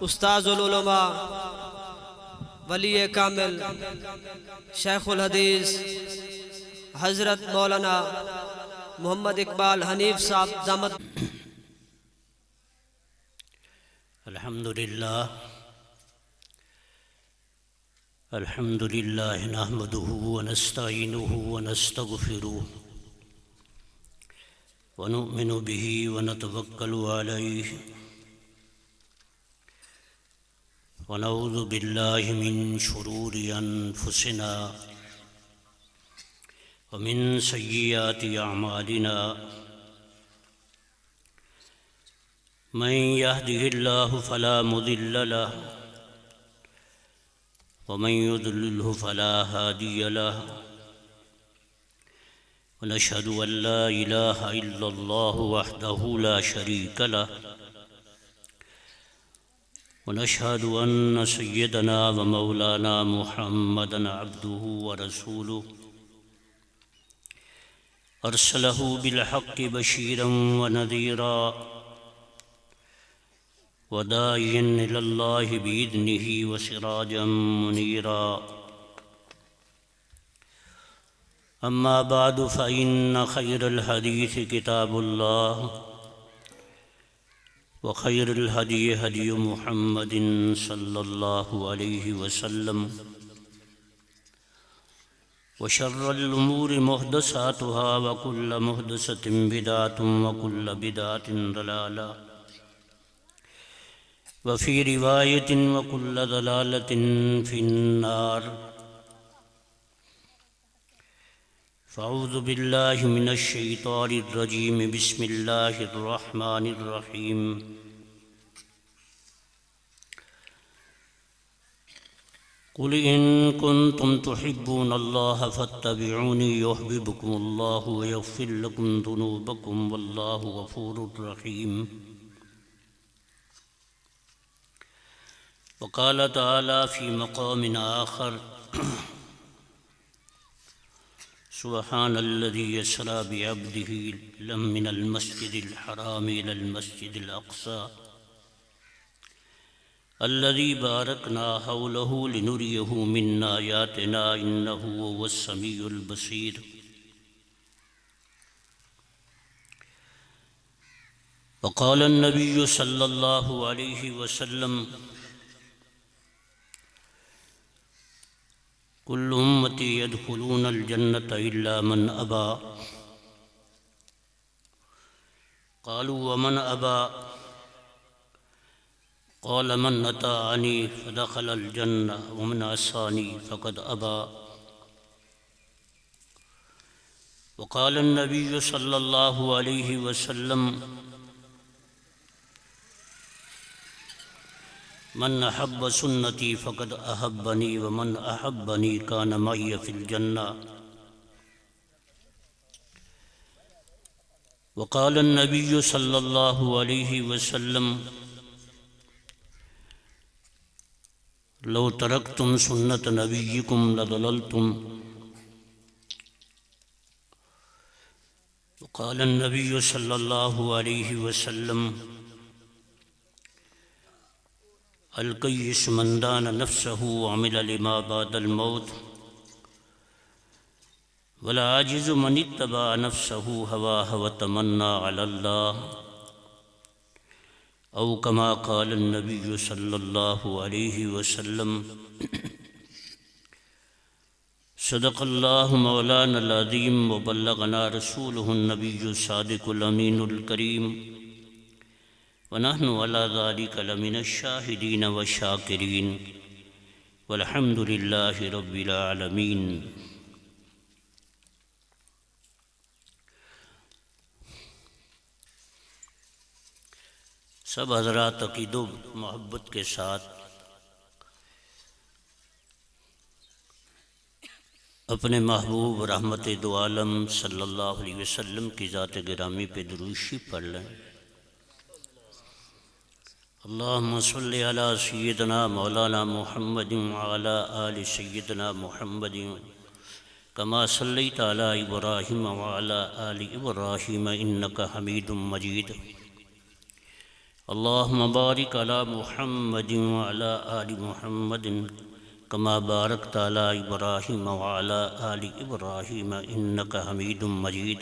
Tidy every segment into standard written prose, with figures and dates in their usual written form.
उस्ताजुल उलमा वली कामिल शेखुल हदीस हज़रत मौलाना मोहम्मद इकबाल हनीफ साहब दामद। अल्हम्दुलिल्लाह नहमदुहु व नस्तईनुहु व नस्तगफिरुहु व नुमिनु बिही व नतवक्कलु अलैहि व नऊज़ु बिल्लाहि मिन शुरूरि अनफुसिना व मिन सय्यिआति अअमालिना। मन यहदिहिल्लाहु फला मुदिल्ल लहु व मन युद्लिल्हु फला हादिय लहु व नशहदु अन ला इलाहा इल्लल्लाहु वहदहु ला शरीक लहु व नशहदु अन्न सय्यदना व मौलाना मुहम्मदन अब्दुहु व रसूलुहु अरसलहु बिलहक्कि बशीरन व नज़ीरा व दाइयन इलल्लाहि बिइज़्निहि व सिराजन मुनीरा। अम्मा बादु फ़इन्न खैरल हदीस किताबुल्लाह व खैरुल हदी हदी मुहम्मदिन सल्लल्लाहु अलैहि वसल्लम व शर्रुल उमूरि मुहदसातुहा व कुल्ल मुहदसतिन बिदअतुन व कुल्ल बिदअतिन दलाला व फ़ी रिवायतिन व कुल्ल दलालतिन फ़िन्नार। फ़अऊज़ु बिल्लाहि मिनश शैतानिर रजीम बिस्मिल्लाहिर रहमानिर रहीम। कुल इन कुन्तुम तुहिब्बूनल्लाह फत्तबिऊनी युहब्बिबकुमुल्लाहु व यग़फ़िर लकुम ज़ुनूबकुम वल्लाहु गफ़ूरुर रहीम। वक़ाल तआला फ़ी मक़ामिन आख़र सुब्हानल्लज़ी यसरा बिअब्दिही मिनल मस्जिदिल हराम इलल मस्जिदिल अक़सा अल्लज़ी बारकना हौलहु लिनुरियहु मिन आयातिना इन्नहु हुवस समीउल बसीर। वक़ाल अन्नबिय्यु सल्लल्लाहु अलैहि वसल्लम कुल्लु उम्मती यदखुलूनल जन्नत इल्ला मन अबा। क़ालू व मन अबा क़ाल मन अताअनी फ़दख़लल जन्नह व मन असानी फ़क़द अबा। वक़ाल अन्नबिय्यु सल्लल्लाहु अलैहि वसल्लम मन अहब्ब सुन्नती फ़क़द अहब्बनी व मन अहब्बनी कान मइय फ़िल जन्नह। वक़ाल अन्नबिय्यु सल्लल्लाहु अलैहि वसल्लम लौ तरक्तुम सुन्नत नबिय्यिकुम लज़लल्तुम। वक़ाल अन्नबिय्यु सल्लल्लाहु अलैहि वसल्लम अल-कय्यिस मन दान नफ्सहु व अमिल लिमा बादल मौत वल आजिज़ु मन इत्तबा नफ्सहु हवाह व तमन्ना अलल्लाह औ कमा क़ाल अन्नबिय्यु सल्लल्लाहु अलैहि वसल्लम। सदक़ल्लाहु मौलानल अज़ीम व बल्लगना रसूलुहुन नबिय्युस सादिक़ुल अमीनुल करीम व नहनु अला ज़ालिका लमिनश शाहिदीन व शाकिरीन वल्हम्दुलिल्लाहि रब्बिल आलमीन। सब हज़रात अक़ीदो मोहब्बत के साथ अपने महबूब रहमत दो आलम सल्लल्लाहु अलैहि वसल्लम की ज़ात गिरामी पे दुरूशी पढ़ लें। अल्लाहुम्मा सल्लि अला सय्यिदना मौलाना मुहम्मदिन व अला आलि सय्यिदना मुहम्मदिन कमा सल्लैता अला इब्राहीम व अला आलि इब्राहीम इन्नका हमीदुम मजीद। अल्लाहुम्मा बारिक अला मुहम्मदिन व अला आलि मुहम्मदिन कमा बारकता अला इब्राहीम व अला आलि इब्राहीम इन्नका हमीदुम मजीद।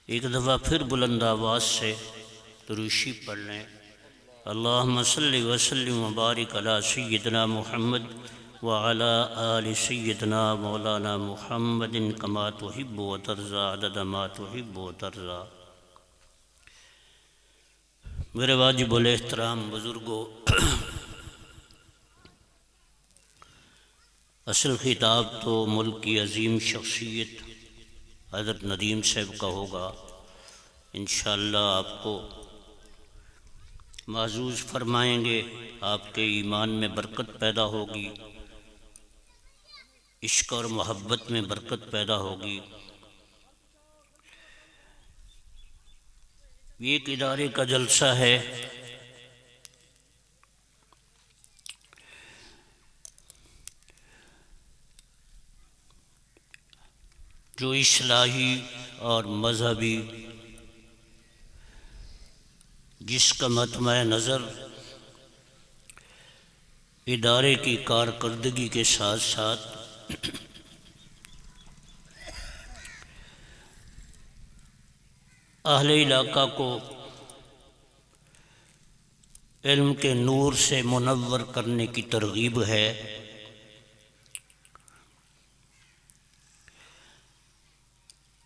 एक दफ़ा फिर बुलंद आवाज़ से दुरूशी पढ़ लें। अल्लाहुम्मा सल्लि व सल्लिम व बारिक अला सय्यिदना मुहम्मद व अला आलि सय्यिदना मौलाना मुहम्मदिन कमा तुहिब्बु व तर्ज़ा अदद मा तुहिब्बु व तर्ज़ा। मेरे वाजिबुल एहतराम बुज़ुर्गों, असल खिताब तो मुल्क की अज़ीम शख्सियत हज़रत नदीम साहब का होगा। इंशाअल्लाह आपको माज़ूज़ फरमाएंगे, आपके ईमान में बरकत पैदा होगी, इश्क और मोहब्बत में बरकत पैदा होगी। एक इदारे का जलसा है, जो इस्लाही और मजहबी, जिसका मतमय नज़र इदारे की कारकर्दगी के साथ साथ अहले इलाका को इल्म के नूर से मुनव्वर करने की तरगीब है।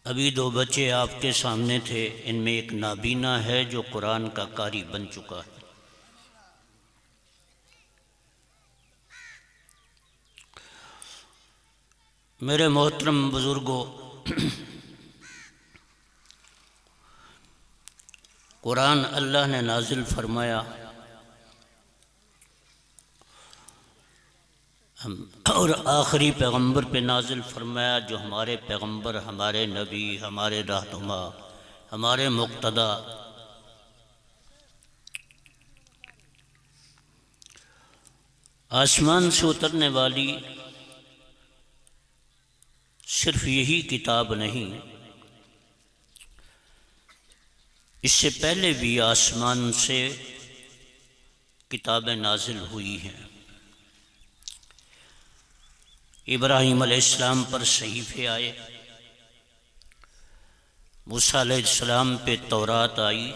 अभी दो बच्चे आपके सामने थे, इनमें एक नाबीना है जो कुरान का कारी बन चुका है। मेरे मोहतरम बुज़ुर्गों, कुरान अल्लाह ने नाजिल फरमाया और आखिरी पैगंबर पे नाजिल फरमाया, जो हमारे पैगंबर, हमारे नबी, हमारे रहनुमा, हमारे मुक्तदा। आसमान से उतरने वाली सिर्फ यही किताब नहीं, इससे पहले भी आसमान से किताबें नाजिल हुई हैं। इब्राहीम अलैहिस्सलाम पर सहीफ़े आए, मूसा अलैहिस्सलाम पे तौरात आई,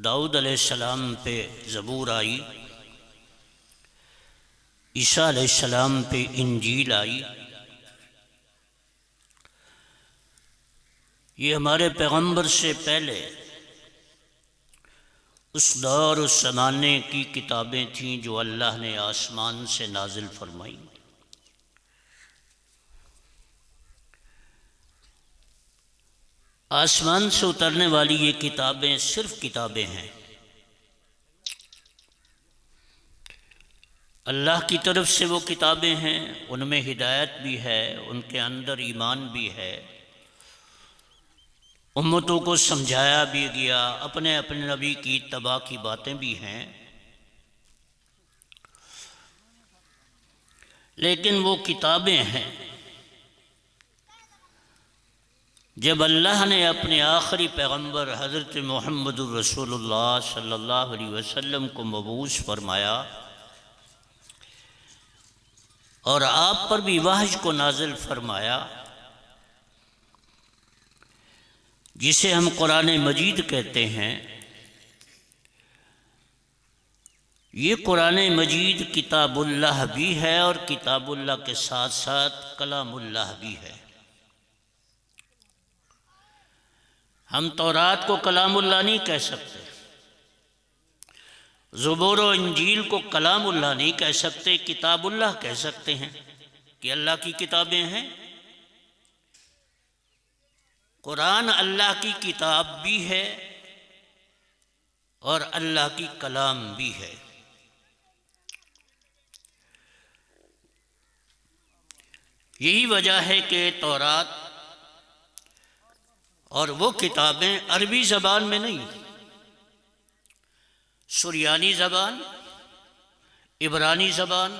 दाऊद अलैहिस्सलाम पे ज़बूर आई, ईसा अलैहिस्सलाम पे इंजील आई। ये हमारे पैगंबर से पहले उस दौर, उस ज़माने की किताबें थीं जो अल्लाह ने आसमान से नाजिल फरमाई। आसमान से उतरने वाली ये किताबें सिर्फ किताबें हैं, अल्लाह की तरफ से वो किताबें हैं। उनमें हिदायत भी है, उनके अंदर ईमान भी है, उम्मतों को समझाया भी गया, अपने अपने नबी की इत्तबा की बातें भी हैं। लेकिन वो किताबें हैं, जब अल्लाह ने अपने आखिरी पैगंबर हज़रत मुहम्मदुर रसूलुल्लाह सल्लल्लाहु अलैहि वसल्लम को मबूस फरमाया और आप पर भी वहय को नाजिल फरमाया, जिसे हम कुरान मजीद कहते हैं। ये कुरान मजीद किताबुल्लाह भी है और किताबुल्लाह के साथ साथ कलामुल्लाह भी है। हम तौरात को कलामुल्लाह नहीं कह सकते, ज़बूर और इंजील को कलामुल्लाह नहीं कह सकते, किताबुल्लाह कह सकते हैं कि अल्लाह की किताबें हैं। कुरान अल्लाह की किताब भी है और अल्लाह की कलाम भी है। यही वजह है कि तौरात और वो किताबें अरबी ज़बान में नहीं, सुरियानी ज़बान, इब्रानी ज़बान,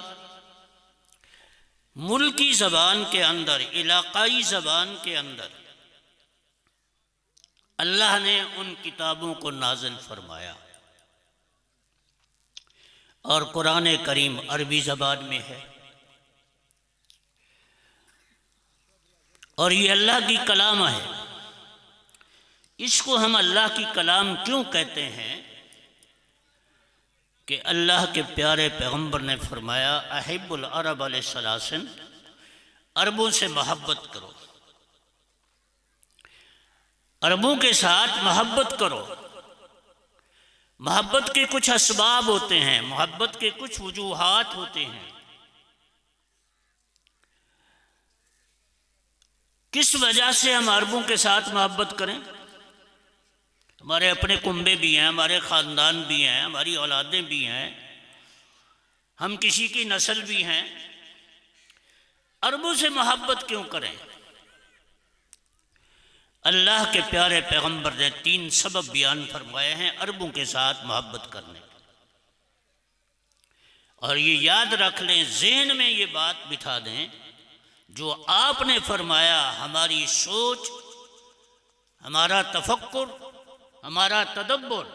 मुल्की ज़बान के अंदर, इलाकाई ज़बान के अंदर अल्लाह ने उन किताबों को नाज़िल फरमाया और कुरान करीम अरबी ज़बान में है और ये अल्लाह की कलाम है। इसको हम अल्लाह की कलाम क्यों कहते हैं कि अल्लाह के प्यारे पैगंबर ने फरमाया अहिब्बुल अरब अलैहिस्सलाम, अरबों से मोहब्बत करो, अरबों के साथ मोहब्बत करो। मोहब्बत के कुछ असबाब होते हैं, मोहब्बत के कुछ वजूहात होते हैं। किस वजह से हम अरबों के साथ मोहब्बत करें? हमारे अपने कुंबे भी हैं, हमारे ख़ानदान भी हैं, हमारी औलादें भी हैं, हम किसी की नस्ल भी हैं। अरबों से मोहब्बत क्यों करें? अल्लाह के प्यारे पैगंबर ने 3 सबब बयान फरमाए हैं अरबों के साथ मोहब्बत करने। और ये याद रख लें, जहन में ये बात बिठा दें, जो आपने फरमाया हमारी सोच, हमारा तफक्कुर, हमारा तदब्बुर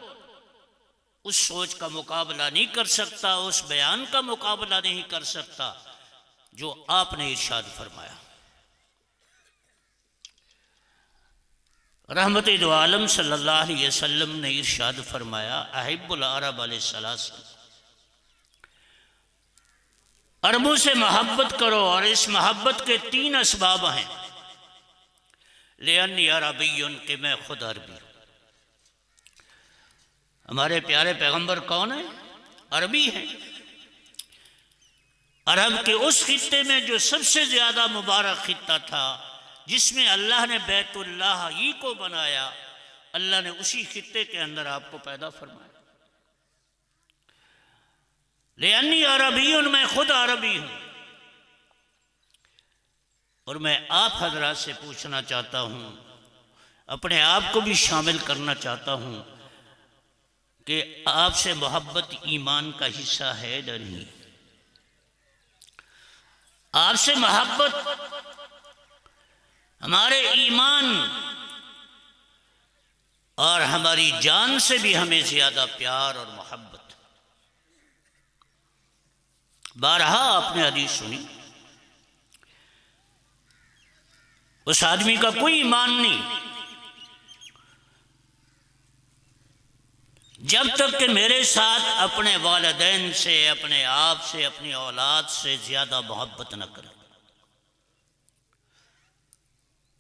उस सोच का मुकाबला नहीं कर सकता, उस बयान का मुकाबला नहीं कर सकता जो आपने इरशाद फरमाया। रहमत दो आलम सल्लल्लाहु अलैहि वसल्लम ने इरशाद फरमाया अहिब्बुल अरब अलैहिस्सलाम, अरबों से मोहब्बत करो। और इस मोहब्बत के 3 असबाब हैं। लिअन्नी अरबियुन, कि मैं खुद अरबी हूँ। हमारे प्यारे पैगंबर कौन है? अरबी हैं। अरब के उस खित्ते में जो सबसे ज़्यादा मुबारक खित्ता था, जिसमें अल्लाह ने बैतुल्लाह ही को बनाया, अल्लाह ने उसी खित्ते के अंदर आपको पैदा फरमाया। लिअन्नी अरबियुन, मैं खुद अरबी हूँ। और मैं आप हजरात से पूछना चाहता हूँ, अपने आप को भी शामिल करना चाहता हूँ कि आपसे मोहब्बत ईमान का हिस्सा है या नहीं? आपसे मोहब्बत हमारे ईमान और हमारी जान से भी हमें ज्यादा प्यार और मोहब्बत। बारहा आपने हदीस सुनी, उस आदमी का कोई ईमान नहीं जब तक कि मेरे साथ अपने वालिदैन से, अपने आप से, अपनी औलाद से ज्यादा मोहब्बत न करे।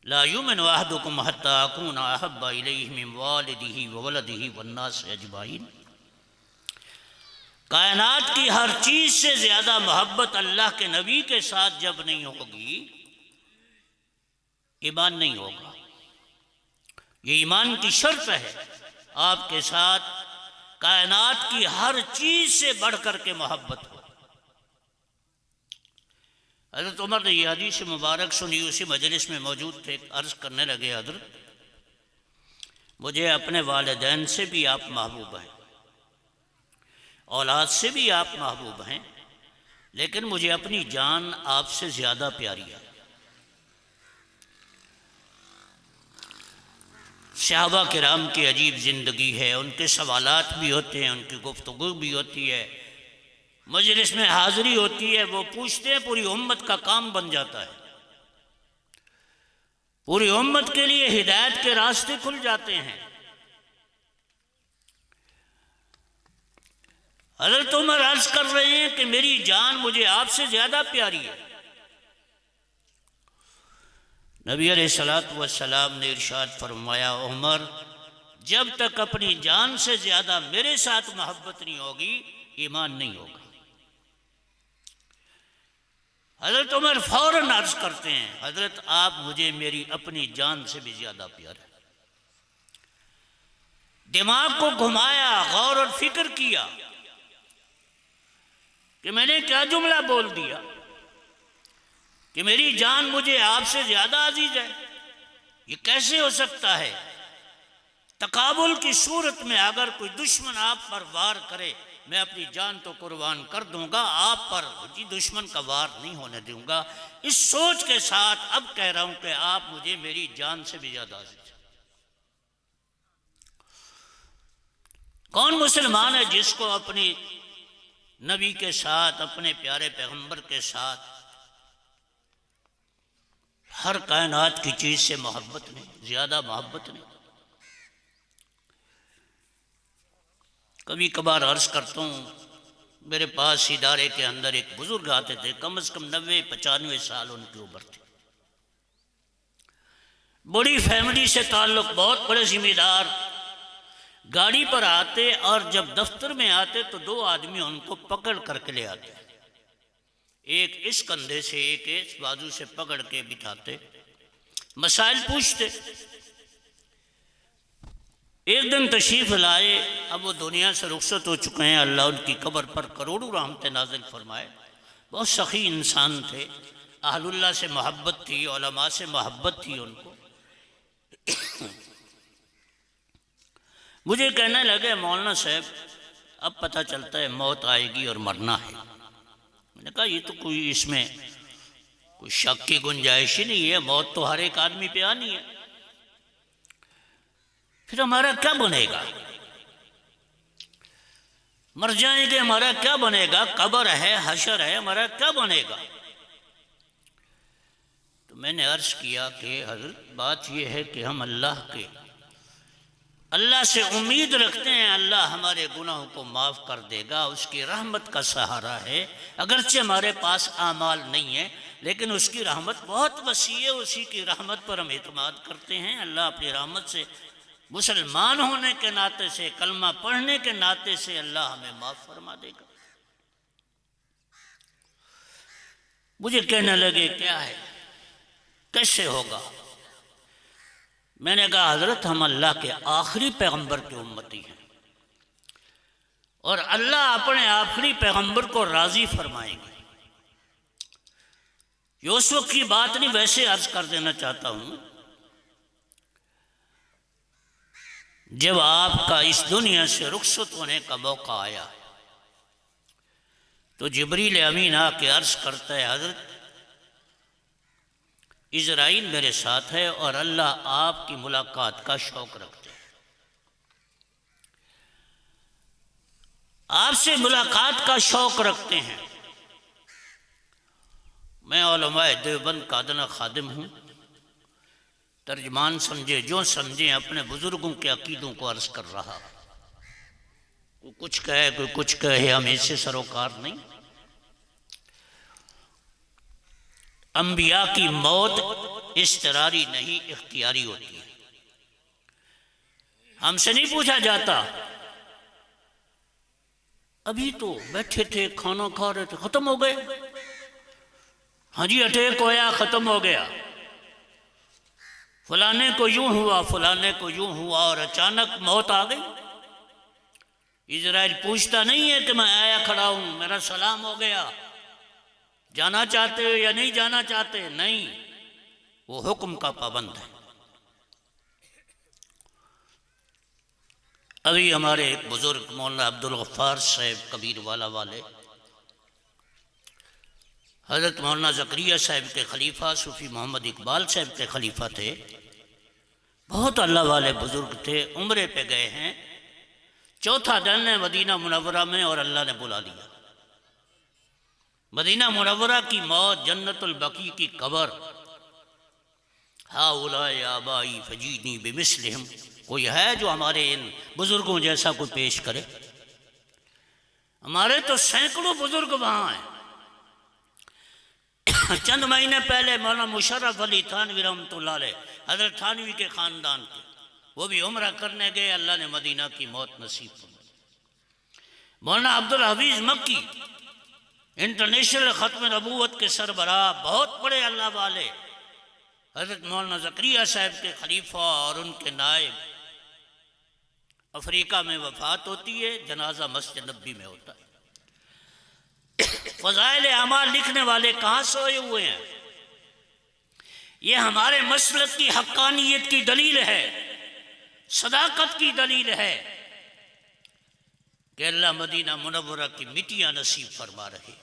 ला युमिनु अहदुकुम हत्ता अकूना अहब्बा इलैहि मिन वालिदिही व वलदिही वन्नास अजमाइन। कायनात की हर चीज से ज्यादा मोहब्बत अल्लाह के नबी के साथ जब नहीं होगी, ईमान नहीं होगा। ये ईमान की शर्त है। आपके साथ कायनात की हर चीज से बढ़ कर के मोहब्बत हो। हज़रत उमर ने यह हदीस मुबारक सुनी, उसी मजलिस में मौजूद थे। अर्ज करने लगे, हज़रत मुझे अपने वालिदैन से भी आप महबूब हैं, औलाद से भी आप महबूब हैं, लेकिन मुझे अपनी जान आपसे ज़्यादा प्यारी है। सहाबा किराम की अजीब ज़िंदगी है, उनके सवालात भी होते हैं, उनकी गुफ्तगू भी होती है, मजलिस में हाज़िरी होती है, वो पूछते हैं, पूरी उम्मत का काम बन जाता है। पूरी उम्मत के लिए हिदायत के रास्ते खुल जाते हैं। हज़रत उमर अर्ज कर रहे हैं कि मेरी जान मुझे आपसे ज़्यादा प्यारी है। नबी अलैहिस्सलातु वस्सलाम ने इरशाद फरमाया, उमर जब तक अपनी जान से ज़्यादा मेरे साथ मोहब्बत नहीं होगी, ईमान नहीं होगा। हज़रत उमर फौरन अर्ज करते हैं, हज़रत आप मुझे मेरी अपनी जान से भी ज़्यादा प्यार है। दिमाग को घुमाया, गौर और फिक्र किया कि मैंने क्या जुमला बोल दिया कि मेरी जान मुझे आपसे ज्यादा अजीज है। ये कैसे हो सकता है? तकाबुल की सूरत में अगर कोई दुश्मन आप पर वार करे, मैं अपनी जान तो कुर्बान कर दूंगा, आप पर जी दुश्मन का वार नहीं होने दूंगा। इस सोच के साथ अब कह रहा हूं कि आप मुझे मेरी जान से भी ज्यादा अजीज है। कौन मुसलमान है जिसको अपनी नबी के साथ, अपने प्यारे पैगंबर के साथ हर कायनात की चीज से मोहब्बत नहीं, ज्यादा मोहब्बत नहीं। कभी कभार अर्ज करता हूँ, मेरे पास इदारे के अंदर एक बुजुर्ग आते थे, कम से कम 90-95 साल उनकी उम्र थी, बड़ी फैमिली से ताल्लुक, बहुत बड़े जिम्मेदार। गाड़ी पर आते और जब दफ्तर में आते तो 2 आदमी उनको पकड़ करके ले आते, एक इस कंधे से एक इस बाजू से पकड़ के बिठाते, मसाइल पूछते। एक दिन तशरीफ लाए, अब वो दुनिया से रुखसत हो चुके हैं, अल्लाह उनकी कब्र पर करोड़ों रहमतें नाज़िल फरमाए। बहुत सखी इंसान थे, अहलुल्लाह से मोहब्बत थी, उलमा से मोहब्बत थी उनको। मुझे कहने लगे, मौलाना साहब अब पता चलता है मौत आएगी और मरना है। मैंने कहा ये तो कोई इसमें कोई शक की गुंजाइश ही नहीं है, मौत तो हर एक आदमी पे आनी है। फिर हमारा क्या बनेगा? मर जाएंगे, हमारा क्या बनेगा? कब्र है, हशर है, हमारा क्या बनेगा? तो मैंने अर्ज किया कि हज़रत बात यह है कि हम अल्लाह से उम्मीद रखते हैं, अल्लाह हमारे गुनाहों को माफ़ कर देगा, उसकी रहमत का सहारा है। अगरचे हमारे पास आमाल नहीं है, लेकिन उसकी रहमत बहुत वसी है, उसी की रहमत पर हम एतमाद करते हैं। अल्लाह अपनी रहमत से, मुसलमान होने के नाते से, कलमा पढ़ने के नाते से अल्लाह हमें माफ़ फरमा देगा। मुझे कहने लगे क्या है, कैसे होगा? मैंने कहा हजरत हम अल्लाह के आखिरी पैगंबर की उम्मती हैं और अल्लाह अपने आखिरी पैगंबर को राज़ी फरमाएंगे। ये उस वक्त की बात नहीं, वैसे अर्ज कर देना चाहता हूँ, जब आपका इस दुनिया से रुखसत होने का मौका आया तो जिब्रील अमीन आके अर्ज करता है, हजरत इज़राइल मेरे साथ है और अल्लाह आपकी मुलाकात का शौक रखते हैं, आपसे मुलाकात का शौक रखते हैं। मैं उलमाए देवबंद का अदना खादिम हूँ, तर्जमान समझे जो समझे, अपने बुजुर्गों के अकीदों को अर्ज कर रहा। कोई कुछ कहे, कोई कुछ कहे, हम इससे सरोकार नहीं। अंबिया की मौत इस्तरारी नहीं, इख्तियारी होती है। हमसे नहीं पूछा जाता, अभी तो बैठे थे, खाना खा रहे थे, खत्म हो गए, हाँ जी अटैक होया, खत्म हो गया, फलाने को यूं हुआ, फलाने को यूं हुआ और अचानक मौत आ गई। इजराइल पूछता नहीं है कि मैं आया खड़ा हूं, मेरा सलाम हो गया, जाना चाहते हो या नहीं जाना चाहते, नहीं, वो हुक्म का पाबंद है। अभी हमारे एक बुजुर्ग मौलाना अब्दुल गफ्फार साहब कबीर वाला वाले, हज़रत मौलाना ज़करिया साहब के खलीफा सूफ़ी मोहम्मद इकबाल साहब के खलीफा थे, बहुत अल्लाह वाले बुजुर्ग थे, उम्रे पे गए हैं, चौथा दिन है मदीना मुनव्वरा में और अल्लाह ने बुला लिया। मदीना मुनव्वरा की मौत, जन्नतुल बकी की कब्र, हाउलाए आबाई फजीनी बिमिस्लिहिम, कोई है जो हमारे इन बुजुर्गों जैसा कोई पेश करे? हमारे तो सैकड़ों बुजुर्ग वहाँ हैं। चंद महीने पहले मौलाना मुशर्रफ अली थानवी रहमतुल्लाह अलैह, हज़रत थानवी के ख़ानदान के, वो भी उम्रा करने गए, अल्लाह ने मदीना की मौत नसीब फरमाई। मौलाना अब्दुल हफीज़ मक्की इंटरनेशनल ख़त्म नबूवत के सरबराह, बहुत बड़े अल्लाह वाले, हज़रत मौलाना ज़करिया साहब के खलीफा और उनके नायब, अफ्रीका में वफ़ात होती है, जनाजा मस्जिद नबी में होता है। फ़ज़ाइल अमाल लिखने वाले कहाँ सोए हुए हैं? ये हमारे मसलक की हक्कानियत की दलील है, सदाकत की दलील है कि अल्लाह मदीना मुनव्वरा की मिट्टियाँ नसीब फरमा रहे।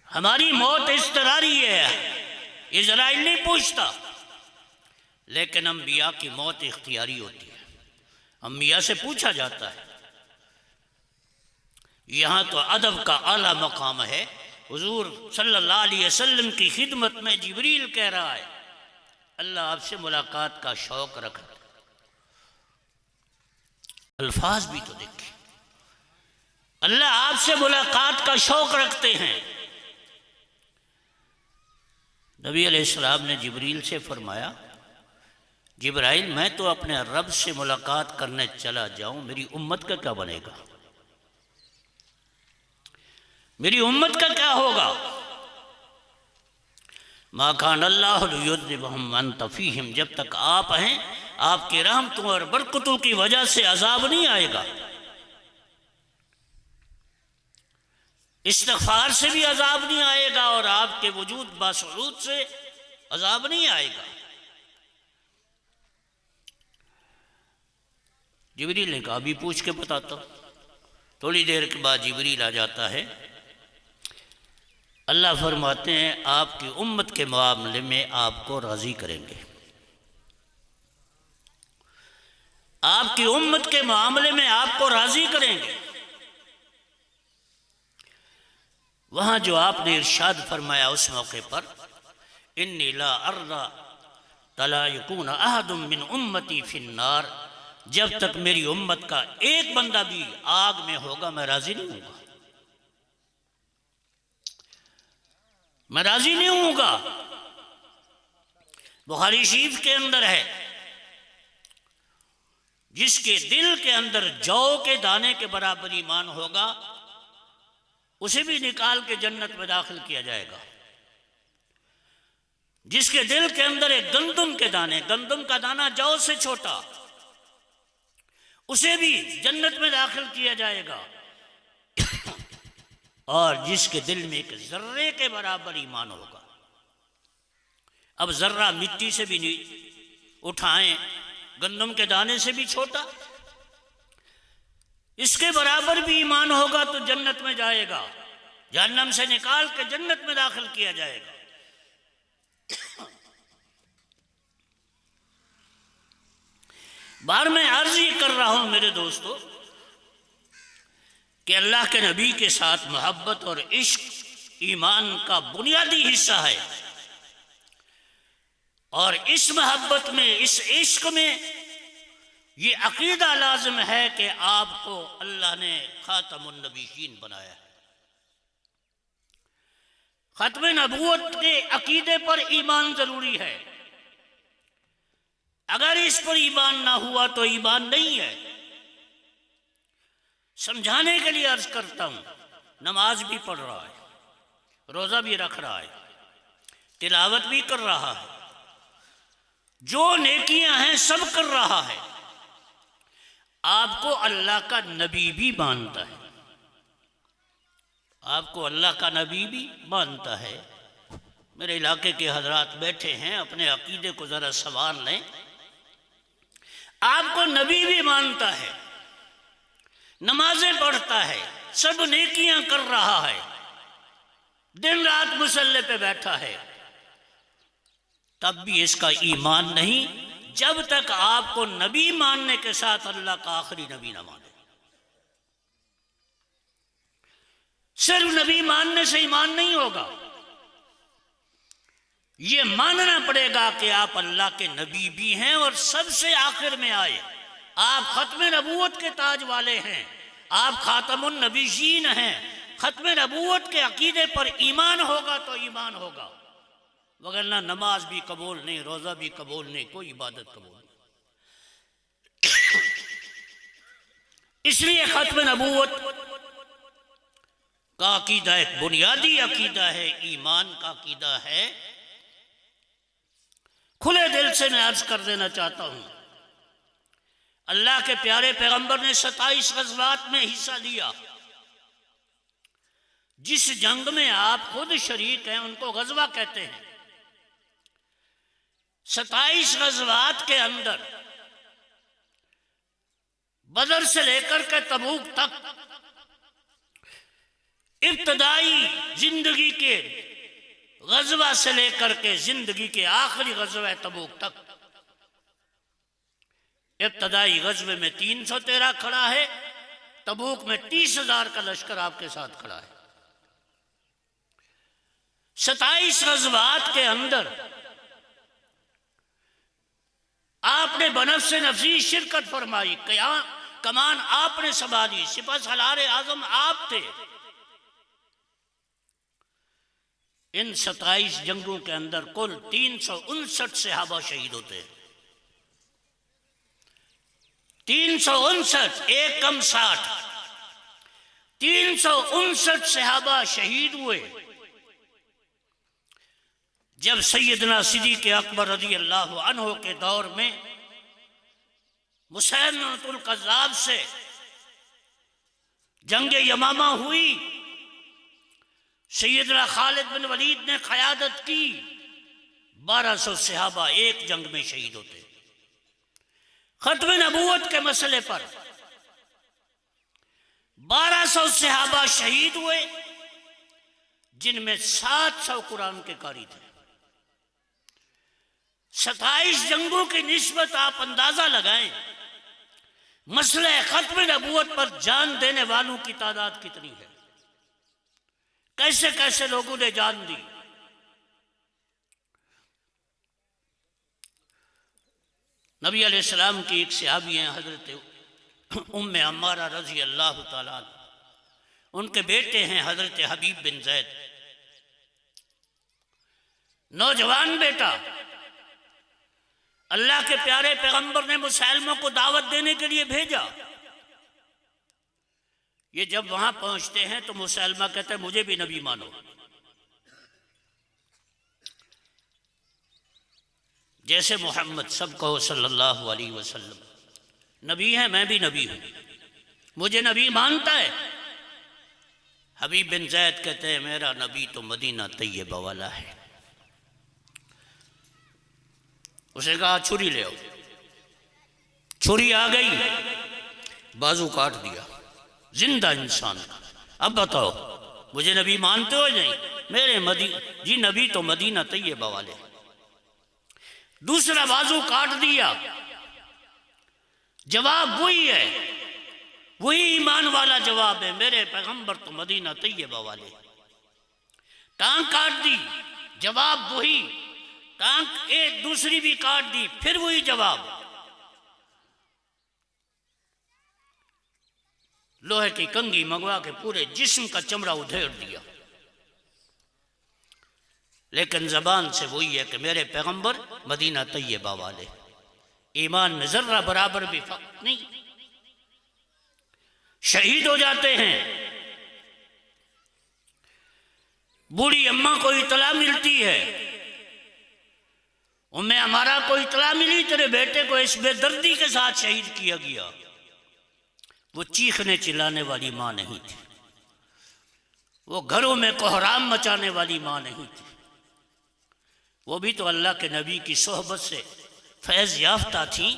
हमारी मौत इस्तरारी है, इज़राइल नहीं पूछता, लेकिन अम्बिया की मौत इख्तियारी होती है। अम्बिया से पूछा जाता है। यहाँ तो अदब का आला मकाम है। हुजूर सल्लल्लाहु अलैहि वसल्लम की खिदमत में जिब्रील कह रहा है, अल्लाह आपसे मुलाकात का शौक रखता है। अल्फाज भी तो देखें, अल्लाह आपसे मुलाकात का शौक रखते हैं। नबी अलैहिस्सलाम ने जिब्रील से फरमाया, जिब्राइल मैं तो अपने रब से मुलाकात करने चला जाऊं, मेरी उम्मत का क्या बनेगा, मेरी उम्मत का क्या होगा। मा कान अल्लाहु लियुज़्ज़िबहुम व अंत फ़ीहिम, जब तक आप हैं आपकी रहमतों और बरकतों की वजह से अजाब नहीं आएगा। इस्तिग़फ़ार से भी अजाब नहीं आएगा और आपके वजूद बासुरूद से अजाब नहीं आएगा। जिब्रील ने कहा अभी पूछ के बताता हूं। थोड़ी देर के बाद जिब्रील आ जाता है। अल्लाह फरमाते हैं आपकी उम्मत के मामले में आपको राज़ी करेंगे, आपकी उम्मत के मामले में आपको राज़ी करेंगे। वहाँ जो आपने इरशाद फरमाया उस मौके पर, इन्नी ला अर्दा तला यकून अहदुम मिन उम्मती फिन्नार, जब तक मेरी उम्मत का एक बंदा भी आग में होगा मैं राज़ी नहीं हूँगा, मैं राज़ी नहीं हूँगा। बुखारी शरीफ के अंदर है, जिसके दिल के अंदर जौ के दाने के बराबर ईमान होगा उसे भी निकाल के जन्नत में दाखिल किया जाएगा। जिसके दिल के अंदर एक गंदम के दाने, गंदम का दाना जौ से छोटा, उसे भी जन्नत में दाखिल किया जाएगा। और जिसके दिल में एक जर्रे के बराबर ईमान होगा, अब जर्रा मिट्टी से भी नहीं उठाएं, गंदम के दाने से भी छोटा, इसके बराबर भी ईमान होगा तो जन्नत में जाएगा, जहन्नम से निकाल के जन्नत में दाखिल किया जाएगा। बार मैं अर्ज ये कर रहा हूं मेरे दोस्तों कि अल्लाह के नबी के साथ मोहब्बत और इश्क ईमान का बुनियादी हिस्सा है। और इस मोहब्बत में, इस इश्क में ये अकीदा लाजिम है कि आपको अल्लाह ने खातमुन नबीयीन बनाया है। खत्म नबूवत के अकीदे पर ईमान जरूरी है। अगर इस पर ईमान ना हुआ तो ईमान नहीं है। समझाने के लिए अर्ज करता हूं, नमाज भी पढ़ रहा है, रोजा भी रख रहा है, तिलावत भी कर रहा है, जो नेकियां हैं सब कर रहा है, आपको अल्लाह का नबी भी मानता है, आपको अल्लाह का नबी भी मानता है। मेरे इलाके के हजरात बैठे हैं, अपने अकीदे को जरा संभाल लें। आपको नबी भी मानता है, नमाजें पढ़ता है, सब नेकियां कर रहा है, दिन रात मुसल्ले पे बैठा है, तब भी इसका ईमान नहीं जब तक आपको नबी मानने के साथ अल्लाह का आखिरी नबी ना माने। सिर्फ नबी मानने से ईमान नहीं होगा, ये मानना पड़ेगा कि आप अल्लाह के नबी भी हैं और सबसे आखिर में आए। आप खत्म नबूवत के ताज वाले हैं, आप खातमुन नबीयीन हैं। खत्म नबूवत के अकीदे पर ईमान होगा तो ईमान होगा, वगरना नमाज भी कबूल नहीं, रोजा भी कबूल नहीं, कोई इबादत कबूल नहीं। इसलिए खत्म नबूवत का अकीदा एक बुनियादी अकीदा है, ईमान का अकीदा है। खुले दिल से मैं अर्ज कर देना चाहता हूं, अल्लाह के प्यारे पैगंबर ने 27 गज़वात में हिस्सा लिया। जिस जंग में आप खुद शरीक हैं उनको गज़वा कहते हैं। 27 गज़वात के अंदर बदर से लेकर के तबूक तक, इब्तदाई जिंदगी के गज़वा से लेकर के जिंदगी के आखिरी गज़वा तबूक तक इब्तदाई गज़वे में 313 खड़ा है, तबूक में 30,000 का लश्कर आपके साथ खड़ा है। 27 गज़वात के अंदर आपने बनफ्से नफसी शिरकत फरमाई, कमान आपने संभाली, सिपह सलार आजम आप थे। इन 27 जंगों के अंदर कुल 359 सहाबा शहीद होते हैं। 359, एक कम 60, 359 सहाबा शहीद हुए। जब सैयदना सिद्दीक़ अकबर रज़ी अल्लाह अन्हु के दौर में मुसैलमतुल कज़्ज़ाब से जंग यमामा हुई, सैयदना खालिद बिन वलीद ने क़यादत की, 1200 सहाबा एक जंग में शहीद होते। खत्म नबूवत के मसले पर 1200 सहाबा शहीद हुए, जिनमें 700 कुरान के कारी थे। 27 जंगों की निस्बत आप अंदाजा लगाएं, मसले खत्म नबूवत पर जान देने वालों की तादाद कितनी है, कैसे कैसे लोगों ने जान दी। नबी अलैहिस्सलाम की एक सहाबी हैं हजरत उम्मे अम्मारा रज़ी अल्लाह ताला, उनके बेटे हैं हजरत हबीब बिन ज़ैद। नौजवान बेटा, अल्लाह के प्यारे पैगंबर ने मुसैलमा को दावत देने के लिए भेजा। ये जब वहां पहुंचते हैं तो मुसैलमा कहते हैं मुझे भी नबी मानो। जैसे मोहम्मद सब कहो सल्लल्लाहु अलैहि वसल्लम नबी है, मैं भी नबी हूं, मुझे नबी मानता है। हबीब बिन ज़ैद कहते हैं मेरा नबी तो मदीना तैयबा वाला है। उसे कहा छुरी ले आओ, छुरी आ गई, बाजू काट दिया, जिंदा इंसान का। अब बताओ मुझे नबी मानते हो नहीं? मेरे जी नबी तो मदीना तैयबा वाले। दूसरा बाजू काट दिया, जवाब वही है, वही ईमान वाला जवाब है, मेरे पैगंबर तो मदीना तैयबा वाले। टांग काट दी, जवाब वही, टांग एक दूसरी भी काट दी, फिर वही जवाब। लोहे की कंघी मंगवा के पूरे जिस्म का चमड़ा उधेड़ दिया, लेकिन जबान से वही है कि मेरे पैगंबर मदीना तैयबा वाले। ईमान में जर्रा बराबर भी फर्क नहीं। शहीद हो जाते हैं। बूढ़ी अम्मा को इतला मिलती है, उम्मे हमारा को इतला मिली तेरे बेटे को इस बेदर्दी के साथ शहीद किया गया। वो चीखने चिल्लाने वाली माँ नहीं थी, वो घरों में कोहराम मचाने वाली माँ नहीं थी, वो भी तो अल्लाह के नबी की सोहबत से फैज़ याफ्ता थी।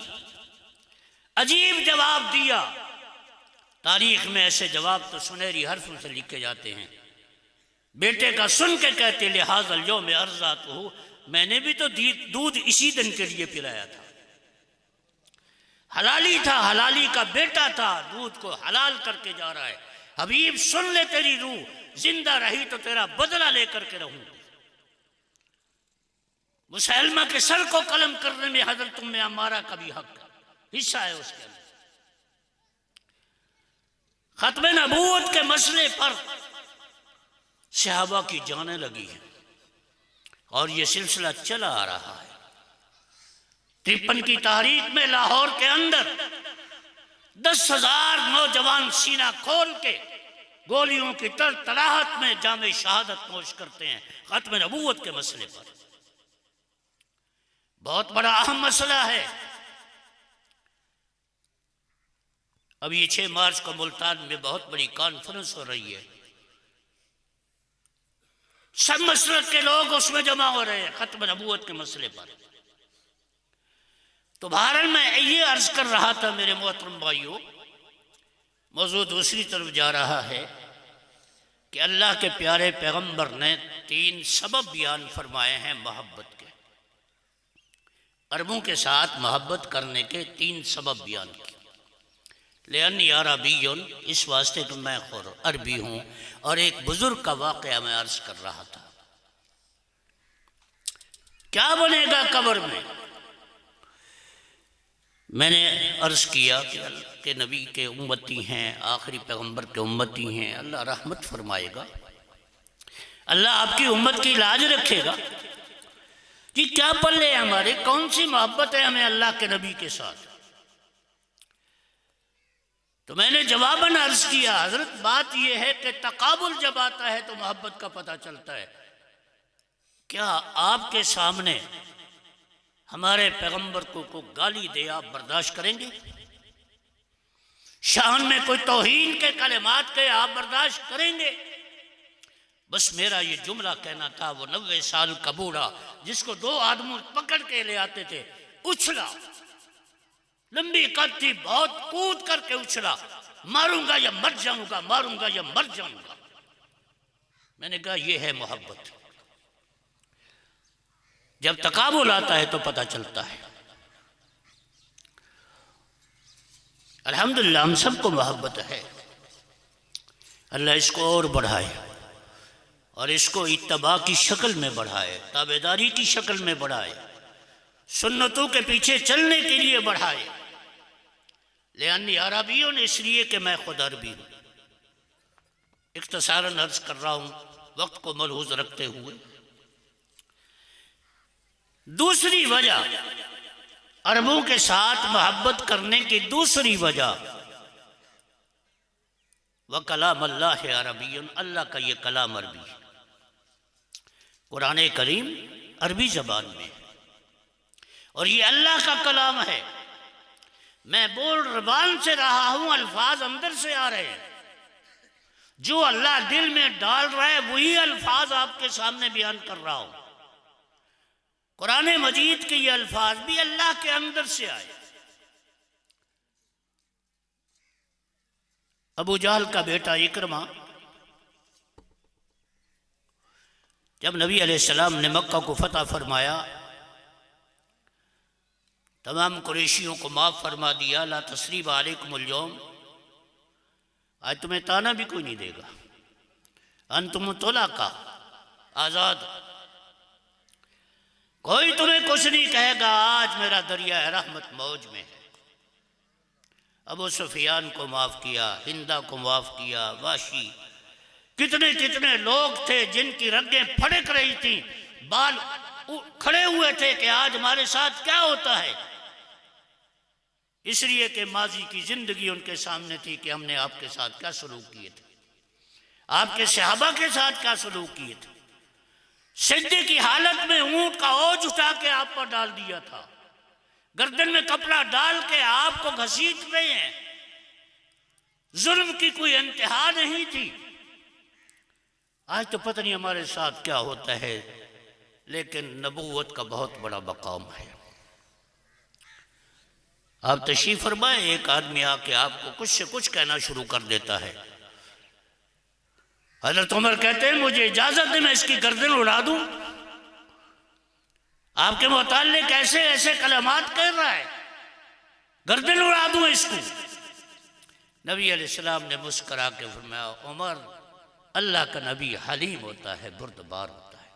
अजीब जवाब दिया। तारीख में ऐसे जवाब तो सुनहरी हर्फों से लिखे जाते हैं। बेटे का सुन के कहते लिहाजल जो में अर्जा तो हूँ, मैंने भी तो दूध इसी दिन के लिए पिलाया था। हलाली था, हलाली का बेटा था, दूध को हलाल करके जा रहा है। हबीब सुन ले, तेरी रूह जिंदा रही तो तेरा बदला लेकर के रहूं। मुसैलमा के सर को कलम करने में हजरत उम्मे अम्मारा का भी हक हिस्सा है उसके अंदर। खत्म नबूवत के मसले पर सहाबा की जाने लगी है और ये सिलसिला चला आ रहा है। 53 की तारीख में लाहौर के अंदर 10,000 नौजवान सीना खोल के गोलियों की तड़तड़ाहट में जामे शहादत नोश करते हैं खत्म नबूवत के मसले पर। बहुत बड़ा अहम मसला है। अब ये 6 मार्च को मुल्तान में बहुत बड़ी कॉन्फ्रेंस हो रही है, सब मसलक के लोग उसमें जमा हो रहे हैं खत्म नबूवत के मसले पर। तो बहरहाल मैं ये अर्ज कर रहा था मेरे मोहतरम भाइयों, मौजूद दूसरी तरफ जा रहा है कि अल्लाह के प्यारे पैगंबर ने 3 सबब बयान फरमाए हैं मोहब्बत के। अरबों के साथ मोहब्बत करने के 3 सबब बयान किए। लेअन्नी अरबियुन, इस वास्ते कि मैं खुद अरबी हूँ। और एक बुजुर्ग का वाक़या मैं अर्ज कर रहा था, क्या बनेगा कब्र में। मैंने अर्ज किया कि अल्लाह के नबी के उम्मती हैं, आखिरी पैगंबर के उम्मती हैं, अल्लाह रहमत फरमाएगा, अल्लाह आपकी उम्मत की लाज रखेगा कि क्या पल्ले है हमारे, कौन सी मोहब्बत है हमें अल्लाह के नबी के साथ। तो मैंने जवाबन अर्ज किया, हजरत बात यह है कि तकाबुल जब आता है तो मोहब्बत का पता चलता है। क्या आपके सामने हमारे पैगंबर को गाली दे आप बर्दाश्त करेंगे? शान में कोई तौहीन के कलिमात के आप बर्दाश्त करेंगे? बस मेरा ये जुमला कहना था। वो 90 साल का बूढ़ा जिसको 2 आदमी पकड़ के ले आते थे, उछला, लंबी कद थी, बहुत कूद करके उछला, मारूंगा या मर जाऊंगा, मारूंगा या मर जाऊंगा। मैंने कहा ये है मोहब्बत। जब तकाबुल आता है तो पता चलता है। अल्हम्दुलिल्लाह हम सबको मोहब्बत है। अल्लाह इसको और बढ़ाए और इसको इत्तबा की शक्ल में बढ़ाए, ताबेदारी की शक्ल में बढ़ाए, सुन्नतों के पीछे चलने के लिए बढ़ाए। लेअन्नी अरबियों ने, इसलिए कि मैं खुद अरबी हूँ। इख्तिसारन अर्ज कर रहा हूँ वक्त को मलहूज रखते हुए। दूसरी वजह, अरबों के साथ मोहब्बत करने की दूसरी वजह, वह कलाम अल्लाह है अरबियन, अल्लाह का ये कलाम अरबी है। कुरान करीम अरबी ज़बान में और ये अल्लाह का कलाम है। मैं बोल ज़बान से रहा हूँ, अल्फाज अंदर से आ रहे हैं। जो अल्लाह दिल में डाल रहा है वही अल्फाज आपके सामने बयान कर रहा हूँ। कुरान मजीद के ये अल्फाज भी अल्लाह के अंदर से आए। अबू जहल का बेटा इकरमा जब नबी अलैहिस्सलाम ने मक्का को फतह फरमाया, तमाम कुरैशियों को माफ़ फरमा दिया, ला तस्रीब अलैकुमुल यौम, आज तुम्हें ताना भी कोई नहीं देगा, अंतुम तुलाका, आज़ाद, कोई तुम्हें कुछ नहीं कहेगा, आज मेरा दरिया रहमत मौज में है। अबू सुफियान को माफ़ किया, हिंदा को माफ़ किया, वाशी, कितने कितने लोग थे जिनकी रगें फड़क रही थी, बाल खड़े हुए थे कि आज हमारे साथ क्या होता है। इसलिए कि माजी की जिंदगी उनके सामने थी कि हमने आपके साथ क्या सलूक किए थे, आपके सहाबा के साथ क्या सलूक किए थे। सिद्दे की हालत में ऊंट का ओज उठा के आप पर डाल दिया था, गर्दन में कपड़ा डाल के आपको घसीट रहे हैं। जुल्म की कोई इंतहा नहीं थी। आज तो पता नहीं हमारे साथ क्या होता है, लेकिन नबूवत का बहुत बड़ा मकाम है। आप तशरीफ फरमाए, एक आदमी आके आपको कुछ से कुछ कहना शुरू कर देता है। हज़रत उमर कहते हैं मुझे इजाजत दे मैं इसकी गर्दन उड़ा दूं। आपके मुताल्लिक ऐसे ऐसे कलमात कह रहा है, गर्दन उड़ा दूं इसको। नबी अलैहिस्सलाम ने मुस्करा के फरमाया, उमर, अल्लाह का नबी हलीम होता है, बुर्दबार होता है।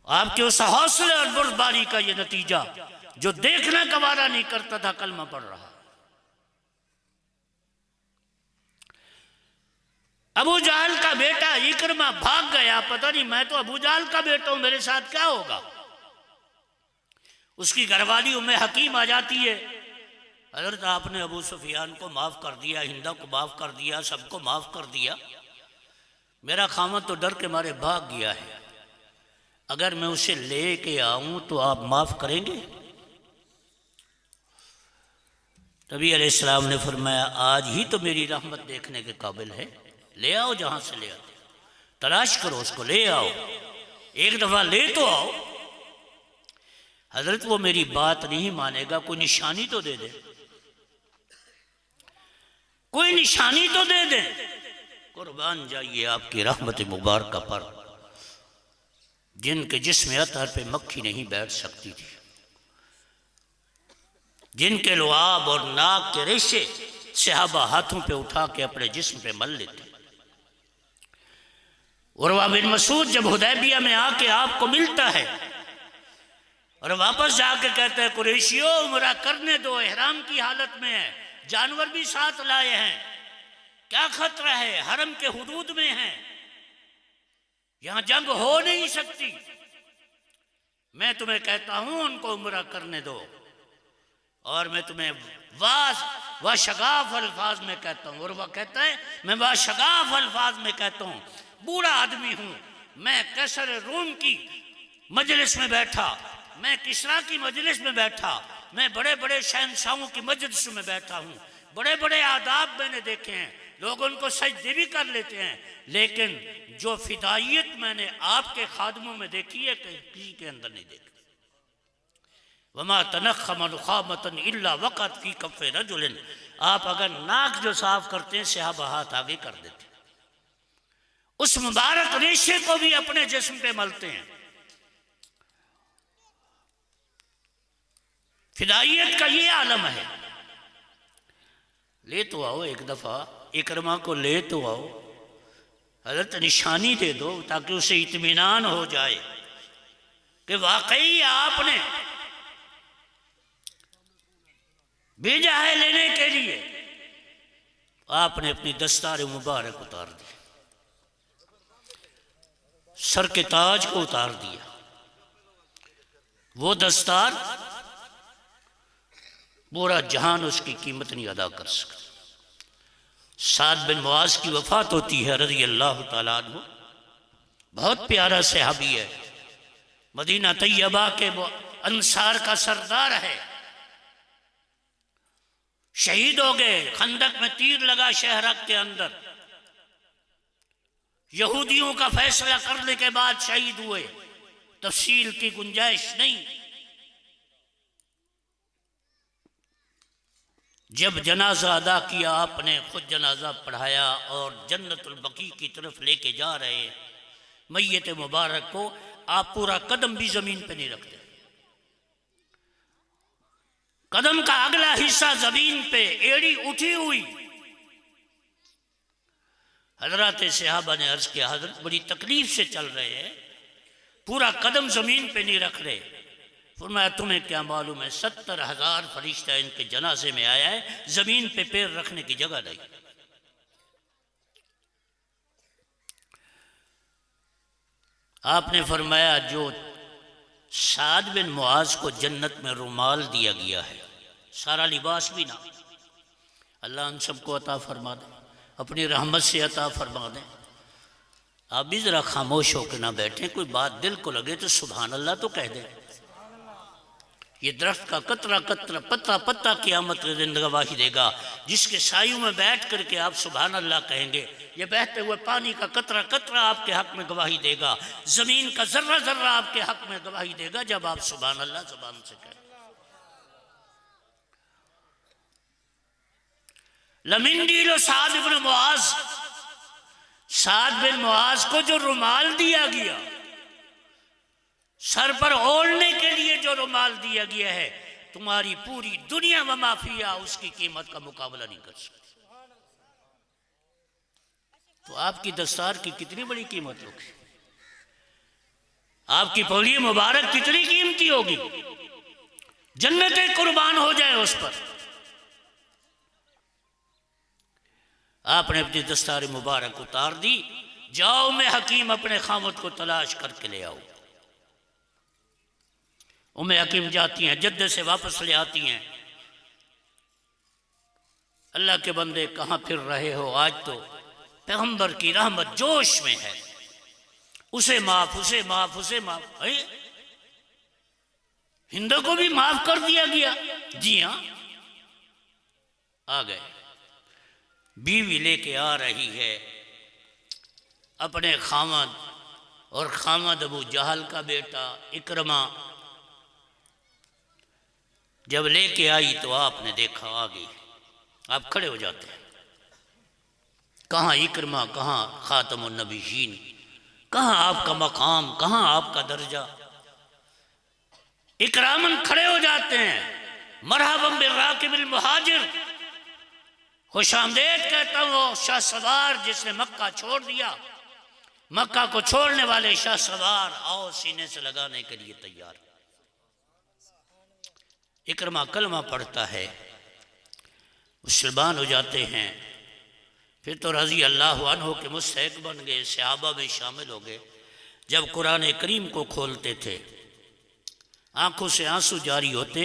आपके उस हौसले और बुर्दबारी का ये नतीजा, जो देखना गवारा नहीं करता था, कलमा पढ़ रहा। अबू जहल का बेटा इकरमा भाग गया, पता नहीं मैं तो अबू जहल का बेटा हूं, मेरे साथ क्या होगा। उसकी घरवाली उम्मे हकीम आ जाती है, हजरत आपने अबू सुफियान को माफ कर दिया, हिंदा को माफ कर दिया, सबको माफ कर दिया, मेरा खामद तो डर के मारे भाग गया है, अगर मैं उसे ले के आऊं तो आप माफ करेंगे। नबी अलैहिस्सलाम ने फरमाया, आज ही तो मेरी रहमत देखने के काबिल है, ले आओ, जहां से ले आते तलाश करो उसको, ले आओ, एक दफा ले तो आओ। हजरत वो मेरी बात नहीं मानेगा, कोई निशानी तो दे दे, कोई निशानी तो दे दे। कुर्बान जाइए आपकी रहमत मुबारक पर, जिनके जिस्म अतहर पे मक्खी नहीं बैठ सकती थी। जिनके लुआब और नाक के रेशे सहाबा हाथों पे उठा के अपने जिस्म पे मल लेते। उरवा बिन मसूद जब हुदैबिया में आके आपको मिलता है और वापस जाके कहते हैं कुरैशियों उम्रा करने दो, एहराम की हालत में है, जानवर भी साथ लाए हैं, क्या खतरा है, हरम के हुदूद में है, यहां जंग हो नहीं सकती, मैं तुम्हें कहता हूं उनको उम्रा करने दो। और मैं तुम्हें वाशगाफ अल्फाज में कहता हूं। और वह कहता है मैं वाशगाफ अल्फाज में कहता हूं, बूढ़ा आदमी हूं, मैं कैसर रूम की मजलिस में बैठा, मैं किसरा की मजलिस में बैठा, मैं बड़े बड़े शहंशाहों की मजलिस में बैठा हूं, बड़े बड़े आदाब मैंने देखे हैं, लोग उनको सजदे भी कर लेते हैं, लेकिन जो फिदायत मैंने आपके खादमों में देखी है किसी के अंदर नहीं देखी। वमा तनख्खम नुखामतन इल्ला वक़त फी कफ़े रजुलिन, आप अगर नाक जो साफ करते हैं सहाबा हाथ आगे कर देते, उस मुबारक रेशे को भी अपने जिस्म पे मलते हैं। फिदायत का ये आलम है। ले तो आओ एक दफा इकरमा को, ले तो आओ, हजरत निशानी दे दो ताकि उसे इत्मीनान हो जाए कि वाकई आपने भेजा है लेने के लिए। आपने अपनी दस्तार मुबारक उतार दी, सर के ताज को उतार दिया, वो दस्तार पूरा जहान उसकी कीमत नहीं अदा कर सका। साद बिन मुआज की वफात होती है रज़ी अल्लाह तआला अन्हु, बहुत प्यारा सहाबी है, मदीना तैयबा के अंसार का सरदार है, शहीद हो गए, खंदक में तीर लगा शहरक के अंदर, यहूदियों का फैसला करने के बाद शहीद हुए, तफसील की गुंजाइश नहीं। जब जनाजा अदा किया आपने, खुद जनाजा पढ़ाया और जन्नतुल बकी की तरफ लेके जा रहे मैयत मुबारक को, आप पूरा कदम भी जमीन पे नहीं रखते, कदम का अगला हिस्सा जमीन पे, एड़ी उठी हुई। हजरत सहाबा ने अर्ज किया हजरत बड़ी तकलीफ से चल रहे हैं, पूरा कदम जमीन पे नहीं रख रहे। फरमाया तुम्हें क्या मालूम है 70,000 फरिश्ता इनके जनाजे में आया है, जमीन पे पैर रखने की जगह नहीं। आपने फरमाया जो साद बिन मुआज को जन्नत में रुमाल दिया गया है, सारा लिबास भी ना, अल्लाह हम सबको अता फरमा दे, अपनी रहमत से अता फरमा दे। आप भी ज़रा खामोश होकर ना बैठें, कोई बात दिल को लगे तो सुभान अल्लाह तो कह दें। ये दरख्त का कतरा कतरा पत्ता पत्ता क़यामत के दिन गवाही देगा, जिसके सायों में बैठ करके आप सुभान अल्लाह कहेंगे, ये बहते हुए पानी का कतरा कतरा आपके हक में गवाही देगा, ज़मीन का जर्रा जर्रा आपके हक में गवाही देगा जब आप सुभान अल्लाह ज़बान से कहें। लमिंदीलो साद बिन मुआज, साद बिन मुआज को जो रुमाल दिया गया, सर पर ओढ़ने के लिए जो रुमाल दिया गया है, तुम्हारी पूरी दुनिया व माफिया उसकी कीमत का मुकाबला नहीं कर सकती। तो आपकी दस्तार की कितनी बड़ी कीमत होगी, आपकी पौली मुबारक कितनी कीमती होगी, जन्नतें कुर्बान हो जाए उस पर। आपने अपनी दस्तार मुबारक उतार दी, जाओ मैं हकीम अपने खामद को तलाश करके ले आओ। उम्मे हकीम जाती हैं, जद्दे से वापस ले आती हैं, अल्लाह के बंदे कहाँ फिर रहे हो, आज तो पैगंबर की रहमत जोश में है, उसे माफ उसे माफ उसे माफ। हिंदू को भी माफ कर दिया गया। जी हाँ, आ गए, बीवी लेके आ रही है अपने खामद, और खामद अबू जहल का बेटा इकरमा। जब लेके आई तो आपने देखा आ गई, आप खड़े हो जाते हैं, कहाँ इकरमा, कहाँ खातमुन नबीयीन, कहाँ आपका मकाम, कहाँ आपका दर्जा। इकरामन खड़े हो जाते हैं, मरहबन बिर्राकिबिल मुहाजिर, खुश आमदेद कहता हूँ वो शाह सवार जिसने मक्का छोड़ दिया, मक्का को छोड़ने वाले शाह सवार, आओ सीने से लगाने के लिए तैयार। इकरमा कलमा पढ़ता है, मुसलमान हो जाते हैं, फिर तो रज़ी अल्लाह अन्हु के मुस्तहिक बन गए, सहाबा में शामिल हो गए। जब कुरान करीम को खोलते थे आंखों से आंसू जारी होते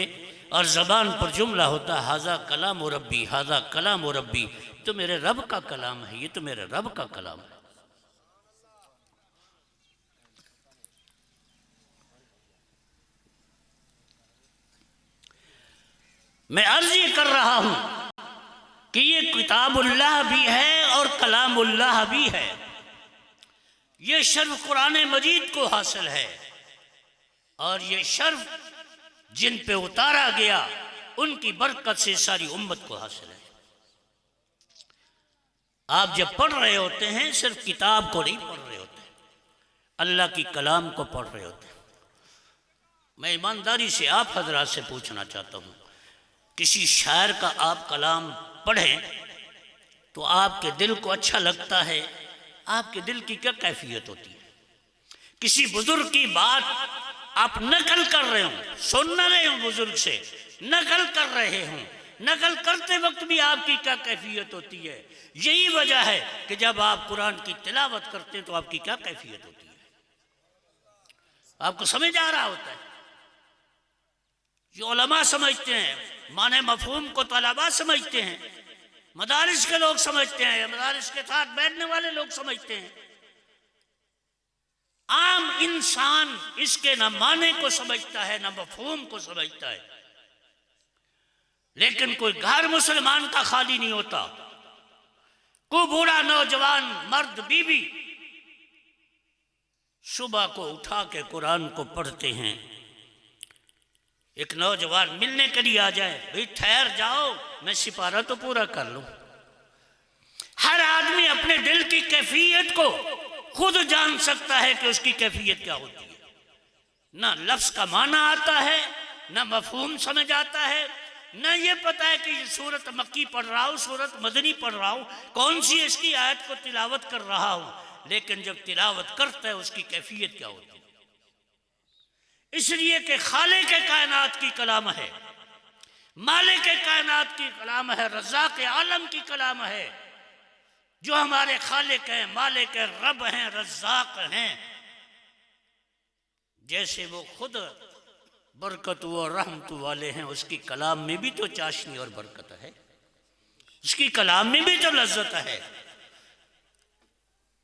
और ज़बान पर जुमला होता, हाजा कलाम रब्बी, हाजा कलाम रब्बी, तो मेरे रब का कलाम है, ये तो मेरे रब का कलाम है। मैं अर्ज ये कर रहा हूं कि ये किताबुल्लाह भी है और कलामुल्लाह भी है। ये शर्फ कुरान मजीद को हासिल है और ये शर्फ जिन पे उतारा गया उनकी बरकत से सारी उम्मत को हासिल है। आप जब पढ़ रहे होते हैं सिर्फ किताब को नहीं पढ़ रहे होते, अल्लाह की कलाम को पढ़ रहे होते। मैं ईमानदारी से आप हजरात से पूछना चाहता हूँ, किसी शायर का आप कलाम पढ़ें तो आपके दिल को अच्छा लगता है? आपके दिल की क्या कैफियत होती है? किसी बुजुर्ग की बात आप नकल कर रहे हो, सुन रहे हो, बुजुर्ग से नकल कर रहे हो, नकल करते वक्त भी आपकी क्या कैफियत होती है? यही वजह है कि जब आप कुरान की तिलावत करते हैं तो आपकी क्या कैफियत होती है, आपको समझ आ रहा होता है। जो उलमा समझते हैं, माने मफहूम को तलबा समझते हैं, मदारिस के लोग समझते हैं, मदारिस के साथ बैठने वाले लोग समझते हैं। आम इंसान इसके न माने को समझता है न मफहूम को समझता है। लेकिन कोई घर मुसलमान का खाली नहीं होता, कोई बूढ़ा नौजवान मर्द बीवी सुबह को उठा के कुरान को पढ़ते हैं। एक नौजवान मिलने के लिए आ जाए, भाई ठहर जाओ मैं सिपारा तो पूरा कर लूं। हर आदमी अपने दिल की कैफियत को खुद जान सकता है कि उसकी कैफियत क्या होती है। ना लफ्ज का माना आता है, ना मफहूम समझ आता है, ना ये पता है कि सूरत मक्की पढ़ रहा हूँ, सूरत मदनी पढ़ रहा हूँ, कौन सी इसकी आयत को तिलावत कर रहा हूँ। लेकिन जब तिलावत करता है उसकी कैफियत क्या होती है? इसलिए कि खालिक के कायनात की कलाम है, मालिक के कायनात की कलाम है, रज़ाक़ आलम की कलाम है। जो हमारे खालिक हैं, मालिक हैं, रब हैं, रज़ाक़ हैं, जैसे वो खुद बरकत और रहमत वाले हैं, उसकी कलाम में भी तो चाशनी और बरकत है, उसकी कलाम में भी तो लज्जत है।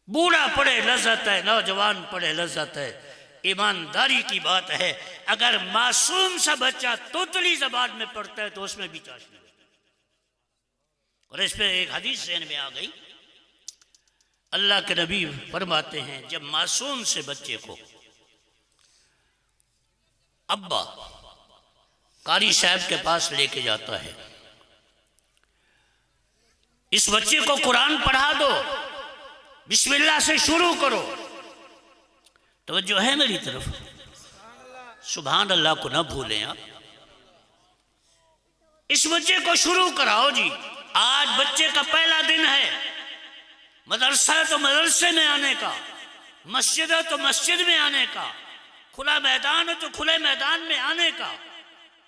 बूढ़ा पढ़े लज्जत है, नौजवान पढ़े लज्जत है। ईमानदारी की बात है, अगर मासूम सा बच्चा तोतली जबान में पढ़ता है तो उसमें भी चाशनी है। और इस पे एक हदीस ज़हन में आ गई, अल्लाह के नबी फरमाते हैं जब मासूम से बच्चे को अब्बा कारी साहब के पास लेके जाता है, इस बच्चे को कुरान पढ़ा दो, बिस्मिल्लाह से शुरू करो। तो जो है मेरी तरफ, सुभान अल्लाह को ना भूलें आप। इस बच्चे को शुरू कराओ जी। आज बच्चे का पहला दिन है, मदरसा है तो मदरसे में आने का, मस्जिद है तो मस्जिद में आने का, खुला मैदान है तो खुले मैदान में आने का।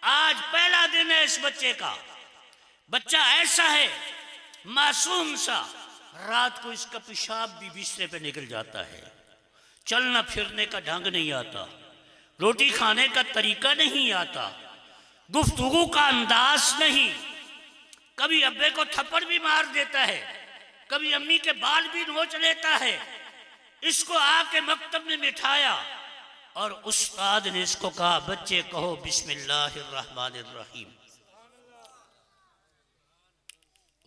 आज पहला दिन है इस बच्चे का। बच्चा ऐसा है मासूम सा, रात को इसका पेशाब भी बिस्तर पे निकल जाता है, चलना फिरने का ढंग नहीं आता, रोटी खाने का तरीका नहीं आता, गुफ्तगू का अंदाज नहीं, कभी अब्बे को थप्पड़ भी मार देता है, कभी अम्मी के बाल भी नोच लेता है। इसको आके मकतब में बिठाया और उस्ताद ने इसको कहा बच्चे कहो बिस्मिल्लाहिर्रहमानिर्रहीम।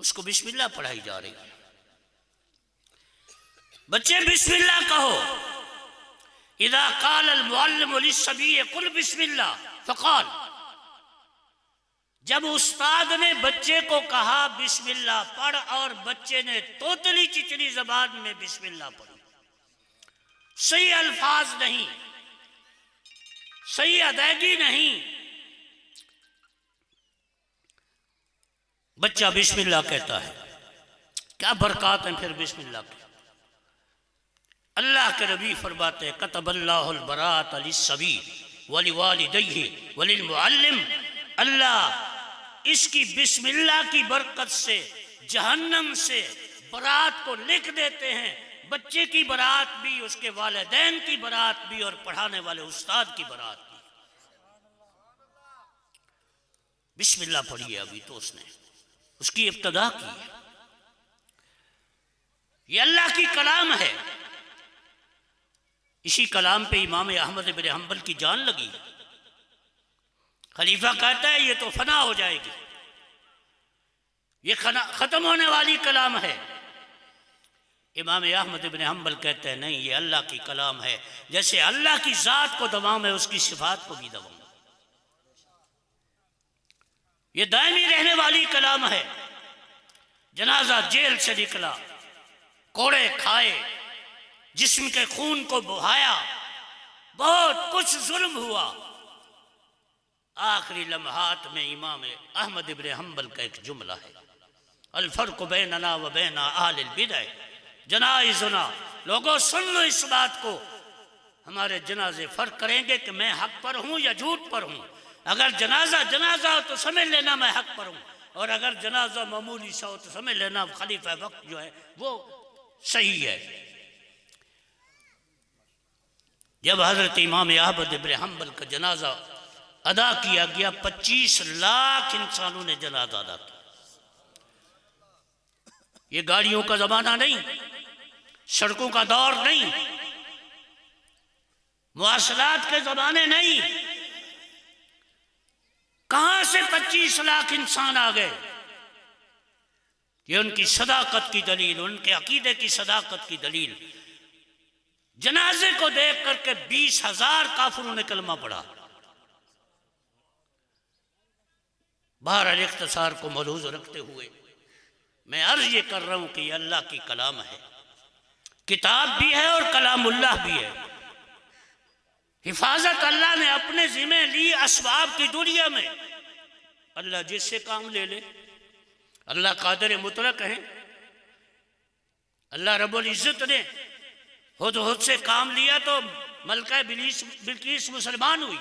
उसको बिस्मिल्लाह पढ़ाई जा रही है, बच्चे बिस्मिल्लाह कहो। इदा काल अल मुअल्लिम लिस्सबी कुल बिस्मिल्लाह फकाल, जब उस्ताद ने बच्चे को कहा बिस्मिल्लाह पढ़ और बच्चे ने तोतली चिचली जबान में बिस्मिल्लाह पढ़ी, सही अल्फाज नहीं, सही अदायगी नहीं, बच्चा बिस्मिल्लाह कहता है, क्या बरकत है फिर बिस्मिल्लाह के। अल्लाह के नबी फरमाते हैं, कतबल्लाहुल बरात लिस्सबी वलिवालिदैहि वलिलमुअल्लिम, अल्लाह इसकी बिस्मिल्लाह की बरकत से जहन्नम से बरात को लिख देते हैं, बच्चे की बरात भी, उसके वालिदैन की बरात भी, और पढ़ाने वाले उस्ताद की बरात भी। बिस्मिल्लाह पढ़ी है अभी तो उसने, उसकी इब्तिदा की है। ये अल्लाह की कलाम है। इसी कलाम पे इमाम अहमद इब्न हंबल की जान लगी। खलीफा कहता है ये तो फना हो जाएगी, ये खत्म होने वाली कलाम है। इमाम अहमद इब्न हंबल कहते हैं नहीं, ये अल्लाह की कलाम है। जैसे अल्लाह की जात को दबाऊं मैं, उसकी सिफात को भी दबाऊं। ये दायमी रहने वाली कलाम है। जनाजा जेल से निकला, कोड़े खाए, जिस्म के खून को बहाया, बहुत कुछ जुल्म हुआ। आखिरी लम्हात में इमाम अहमद इब्न हंबल का एक जुमला है, अल फर्क बैनना व बैन अहलिल बिदअ जनाइजुना। लोगों सुन लो इस बात को, हमारे जनाजे फर्क करेंगे कि मैं हक पर हूं या झूठ पर हूं। अगर जनाजा जनाजा हो तो समझ लेना मैं हक पर हूं, और अगर जनाजा मामूली सा हो तो समझ लेना खलीफा वक्त जो है वो सही है। जब हजरत इमाम अहमद इब्न हंबल का जनाजा अदा किया गया, 25 लाख इंसानों ने जनाजा अदा किया। ये गाड़ियों का जमाना नहीं, सड़कों का दौर नहीं, मुआसलात के जमाने नहीं। कहां से 25 लाख इंसान आ गए? ये उनकी सदाकत की दलील, उनके अकीदे की सदाकत की दलील। जनाजे को देख करके 20,000 काफिरों ने कलमा पढ़ा। बहरहाल इख्तिसार को मलहूज रखते हुए मैं अर्ज ये कर रहा हूं कि ये अल्लाह की कलाम है, किताब भी है और कलामुल्लाह भी है। हिफाजत अल्लाह ने अपने जिम्मे ली असबाब की दुनिया में। अल्लाह जिससे काम ले ले, अल्लाह कादिर मुतलक है। अल्लाह रब्बुल इज्जत ने हुद से काम लिया तो मलका बिल्किस मुसलमान हुई।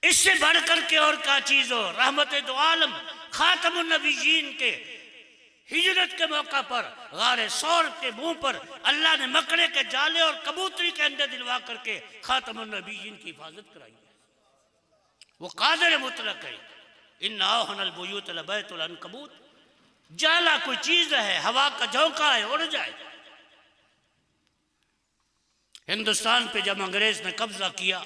इससे बढ़कर के और क्या चीज हो? रहमत दो आलम खातमुन नबीयीन के हिजरत के मौका पर गारे सौर के मुंह पर अल्लाह ने मकड़े के जाले और कबूतरी के अंडे दिलवा करके खातमुन नबीयीन की हिफाजत कराई। वो कादिर मुतलक है। इन्ना औहनल बुयूत लबैतुल अनकबूत, जाला कोई चीज है, हवा का झोंका है, उड़ जाए। हिंदुस्तान पे जब अंग्रेज ने कब्जा किया,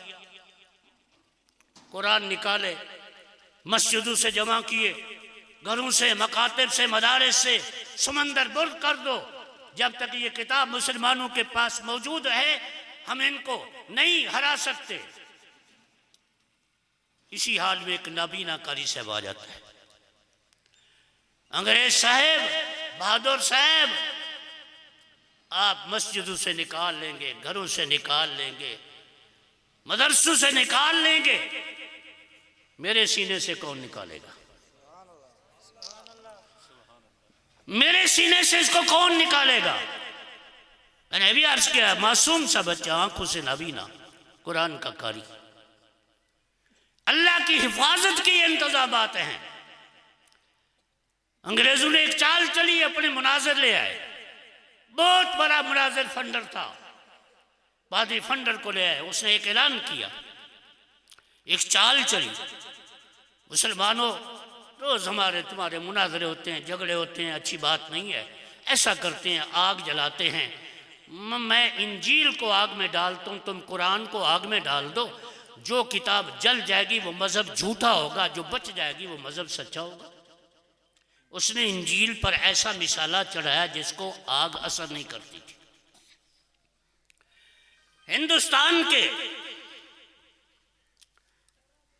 कुरान निकाले, मस्जिदों से जमा किए, घरों से, मकातिब से, मदारिस से समंदर बुर्द कर दो। जब तक ये किताब मुसलमानों के पास मौजूद है हम इनको नहीं हरा सकते। इसी हाल में एक नाबीना कारी साहब आ जाता है। अंग्रेज साहब, बहादुर साहब, आप मस्जिदों से निकाल लेंगे, घरों से निकाल लेंगे, मदरसों से निकाल लेंगे, मेरे सीने से कौन निकालेगा? मेरे सीने से इसको कौन निकालेगा? मैंने अभी अर्ज किया, मासूम सा बच्चा, आंखों से नाबीना, कुरान का कारी। अल्लाह की हिफाजत के इंतजामात हैं। अंग्रेजों ने एक चाल चली, अपने मुनाजिर ले आए। बहुत बड़ा मुनाजिर फंडर था, पादरी फंडर को ले आए। उसने एक ऐलान किया, एक चाल चली, मुसलमानों रोज हमारे तुम्हारे मुनाजरे होते हैं, झगड़े होते हैं, अच्छी बात नहीं है। ऐसा करते हैं, आग जलाते हैं, मैं इंजील को आग में डालता हूँ, तुम कुरान को आग में डाल दो। जो किताब जल जाएगी वो मजहब झूठा होगा, जो बच जाएगी वो मजहब सच्चा होगा। उसने इंजील पर ऐसा मिसाला चढ़ाया जिसको आग असर नहीं करती थी। हिंदुस्तान के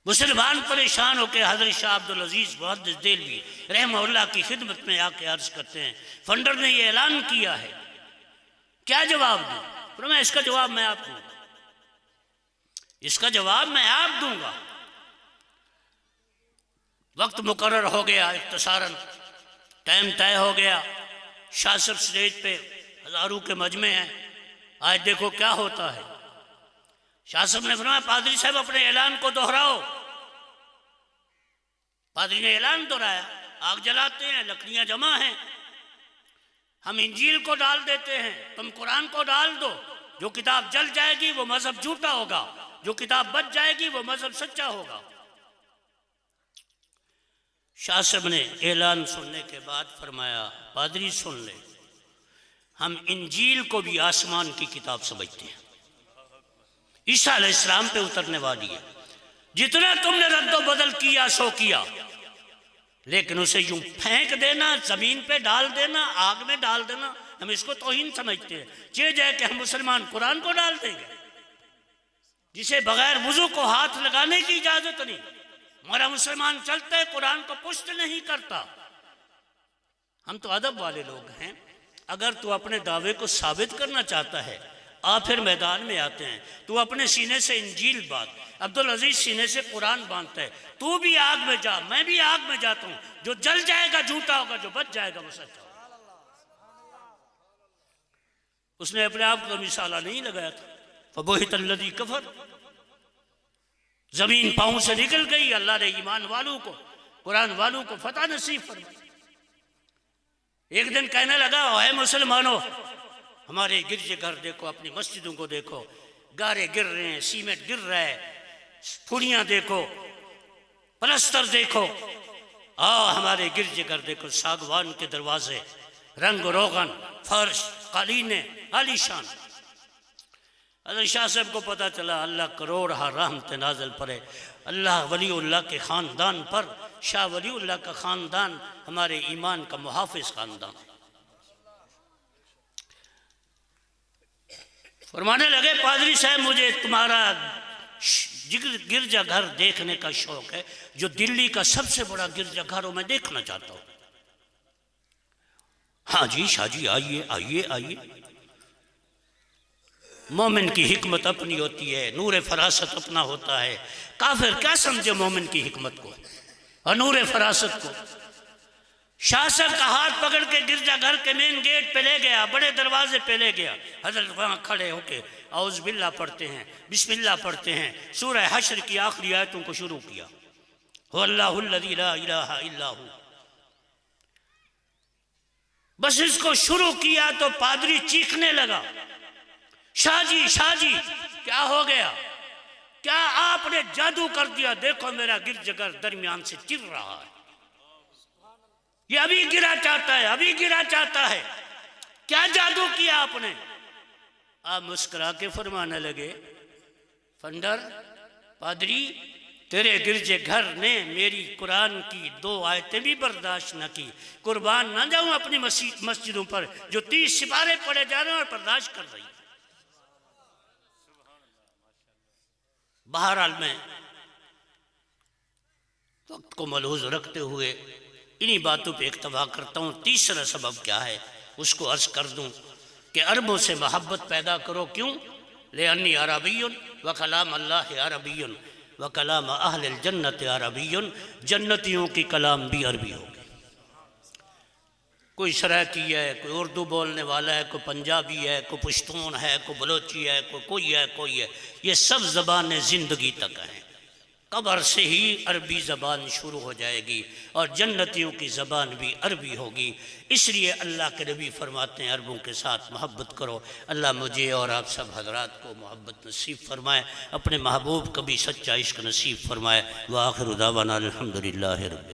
मुसलमान परेशान होकर हजरत शाह अब्दुल अजीज मुहद्दिस देलवी रहमहुल्लाह की खिदमत में आके अर्ज करते हैं, फंडर ने ये ऐलान किया है, क्या जवाब दूं? तो मैं इसका जवाब मैं आप दूंगा, इसका जवाब मैं आप दूंगा। वक्त मुकर्रर हो गया, इख्तिसारन टाइम तय हो गया। शाह साहब स्टेज पे हज़ारों के मजमे हैं। आज देखो क्या होता है। शाह साहब ने फरमाया, पादरी साहब अपने ऐलान को दोहराओ। पादरी ने ऐलान दोहराया, आग जलाते हैं, लकड़ियां जमा हैं, हम इंजील को डाल देते हैं, तुम कुरान को डाल दो। जो किताब जल जाएगी वो मजहब झूठा होगा, जो किताब बच जाएगी वो मजहब सच्चा होगा। शाह साहब ने ऐलान सुनने के बाद फरमाया, पादरी सुन ले, हम इंजील को भी आसमान की किताब समझते हैं, ईसा अलैहिस्सलाम पे उतरने वाली है। जितना तुमने रद्दो बदल किया सो किया, लेकिन उसे यूं फेंक देना, जमीन पे डाल देना, आग में डाल देना, हम इसको तौहीन समझते हैं। चे जाए कि हम मुसलमान कुरान को डाल देंगे, जिसे बगैर वुजू को हाथ लगाने की इजाजत नहीं। हमारा मुसलमान चलता है, कुरान को पुष्ट नहीं करता। हम तो अदब वाले लोग हैं। अगर तू अपने दावे को साबित करना चाहता है, आ फिर मैदान में आते हैं। तू अपने सीने से इंजील बांध, अब्दुल अजीज सीने से कुरान बांधता है। तू भी आग में जा, मैं भी आग में जाता हूं। जो जल जाएगा झूठा होगा, जो बच जाएगा वो सच्चा होगा। उसने अपने आप को मिसाला नहीं लगाया था। फबोहितल्लज़ी कफर, जमीन पांव से निकल गई। अल्लाह ने ईमान वालों को, कुरान वालों को फतह नसीब फरमाई। एक दिन कहने लगा, है मुसलमानों, हमारे गिरजे घर देखो, अपनी मस्जिदों को देखो, गारे गिर रहे हैं, सीमेंट गिर रहा है, फुड़ियां देखो, पलस्तर देखो। हमारे गिरजे घर देखो, सागवान के दरवाजे, रंग रोगन, फर्श, कालीने आलीशान। अगर शाह साहब को पता चला, अल्लाह करोड़ रहमत नाज़िल पड़े अल्लाह वलीउल्लाह के ख़ानदान पर। शाह वलीउल्लाह का ख़ानदान हमारे ईमान का मुहाफ़िज़ ख़ानदान। फरमाने लगे, पादरी साहब मुझे तुम्हारा गिरजा घर देखने का शौक है, जो दिल्ली का सबसे बड़ा गिरजा घर हो, मैं देखना चाहता हूँ। हाँ जी शाह जी, आइए आइए आइए। मोमिन की हिकमत अपनी होती है, नूर फरासत अपना होता है। काफिर क्या समझे मोमिन की हिकमत को और नूर फरासत को। शाह साहब का हाथ पकड़ के गिरजा घर के मेन गेट पे ले गया, बड़े दरवाजे पे ले गया। हजरत वहाँ खड़े होके औज़ बिल्लाह पढ़ते हैं, बिस्मिल्लाह पढ़ते हैं, सूरह हश्र की आखिरी आयतों को शुरू किया। हुवल्लाहुल्लज़ी ला इलाहा इल्ला हु। बस इसको शुरू किया तो पादरी चीखने लगा, शाह जी क्या हो गया? क्या आपने जादू कर दिया? देखो मेरा गिरजगर दरमियान से चिर रहा है, ये अभी गिरा चाहता है, अभी गिरा चाहता है। क्या जादू किया आपने? आप मुस्कुरा के फरमाने लगे, फंडर पादरी, तेरे गिरजे घर ने मेरी कुरान की 2 आयतें भी बर्दाश्त न की। कुर्बान ना जाऊं अपनी मस्जिदों पर जो 30 सिपारे पड़े जा रहे हैं और बर्दाश्त कर रही। बहरहाल मैं वक्त को मलहूज रखते हुए इन्हीं बातों पे इक्तफा करता हूँ। तीसरा सबब क्या है उसको अर्ज कर दूँ कि अरबों से मोहब्बत पैदा करो। क्यों? लिअन्नी अरबियुन व कलाम अल्लाह अरबियुन व कलाम अहलिल जन्नत अरबियुन। जन्नतियों की कलाम भी अरबी होगी। कोई सराकी है, कोई उर्दू बोलने वाला है, कोई पंजाबी है, कोई पश्तून है, कोई बलोची है, कोई है। ये सब ज़बानें ज़िंदगी तक हैं। कब्र से ही अरबी ज़बान शुरू हो जाएगी और जन्नतियों की ज़बान भी अरबी होगी। इसलिए अल्लाह के नबी फरमाते हैं, अरबों के साथ मोहब्बत करो। अल्लाह मुझे और आप सब हजरात को मोहब्बत नसीब फरमाए, अपने महबूब कभी सच्चा इश्क नसीब फरमाए। व आखिर दावाना अल्हम्दुलिल्लाहि रब्बिल